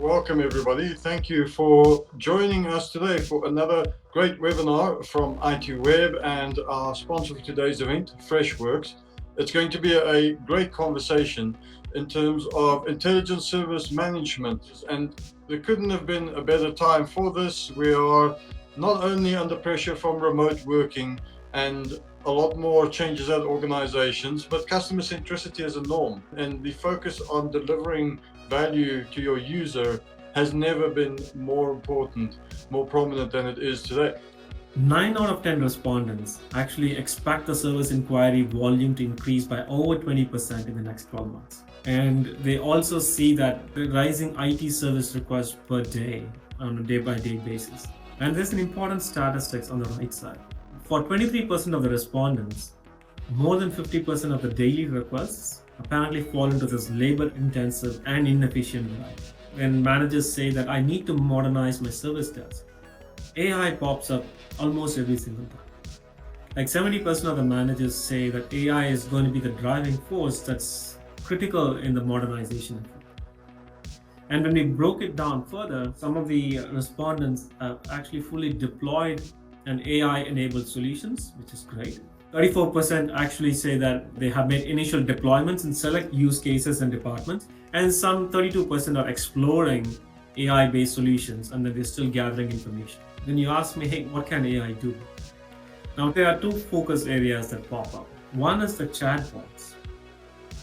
Welcome everybody. Thank you for joining us today for another great webinar from ITWeb and our sponsor for today's event, Freshworks. It's going to be a great conversation in terms of intelligence service management, and there couldn't have been a better time for this. We are not only under pressure from remote working and a lot more changes at organizations, but customer centricity is a norm, and the focus on delivering value to your user has never been more important, more prominent than it is today. 9 out of 10 respondents actually expect the service inquiry volume to increase by over 20% in the next 12 months. And they also see that the rising IT service requests per day on a day-by-day basis. And there's an important statistics on the right side. For 23% of the respondents, more than 50% of the daily requests apparently fall into this labor-intensive and inefficient line. When managers say that I need to modernize my service desk, AI pops up almost every single time. Like 70% of the managers say that AI is going to be the driving force that's critical in the modernization effort. And when we broke it down further, some of the respondents have actually fully deployed an AI-enabled solutions, which is great. 34% actually say that they have made initial deployments in select use cases and departments, and some 32% are exploring AI-based solutions, and then they're still gathering information. Then you ask me, hey, what can AI do? Now, there are two focus areas that pop up. One is the chatbots,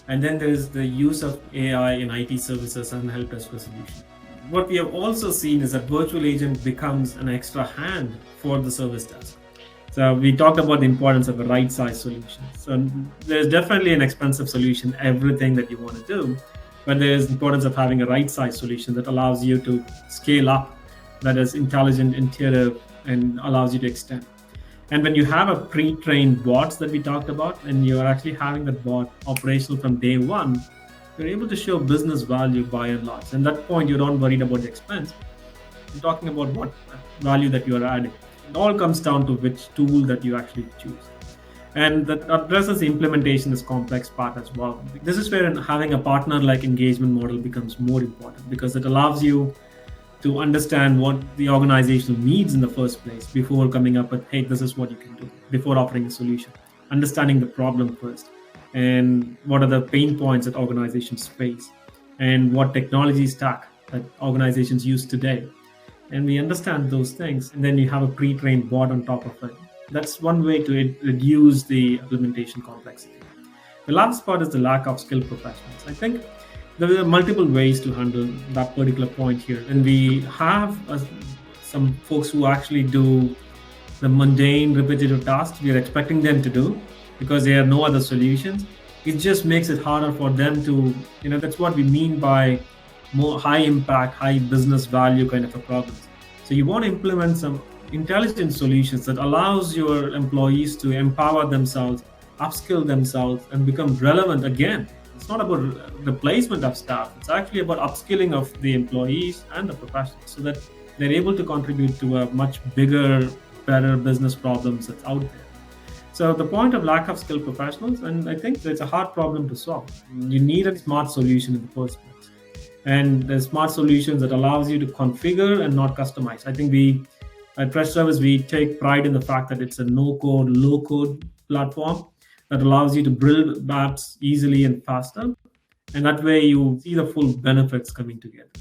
and then there is the use of AI in IT services and help desk resolution. What we have also seen is that virtual agent becomes an extra hand for the service desk. So we talked about the importance of a right size solution. So there's definitely an expensive solution, everything that you want to do, but there's importance of having a right size solution that allows you to scale up, that is intelligent, intuitive, and allows you to extend. And when you have a pre-trained bots that we talked about, and you're actually having that bot operational from day one, you're able to show business value by and large. And at that point, you're not worried about the expense. You're talking about what value that you are adding. It all comes down to which tool that you actually choose. And that addresses the implementation, this complex part as well. This is where having a partner-like engagement model becomes more important, because it allows you to understand what the organization needs in the first place before coming up with, hey, this is what you can do, before offering a solution. Understanding the problem first, and what are the pain points that organizations face, and what technology stack that organizations use today. And we understand those things, and then you have a pre-trained bot on top of it. That's one way to reduce the implementation complexity. The last part is the lack of skilled professionals. I think there are multiple ways to handle that particular point here. And we have some folks who actually do the mundane, repetitive tasks we are expecting them to do because there are no other solutions. It just makes it harder for them to, that's what we mean by more high impact, high business value kind of a problem. So you want to implement some intelligent solutions that allows your employees to empower themselves, upskill themselves, and become relevant again. It's not about replacement of staff. It's actually about upskilling of the employees and the professionals so that they're able to contribute to a much bigger, better business problems that's out there. So the point of lack of skilled professionals, and I think it's a hard problem to solve. You need a smart solution in the first place. And the smart solutions that allows you to configure and not customize. I think at Freshservice, we take pride in the fact that it's a no-code, low-code platform that allows you to build apps easily and faster. And that way you see the full benefits coming together.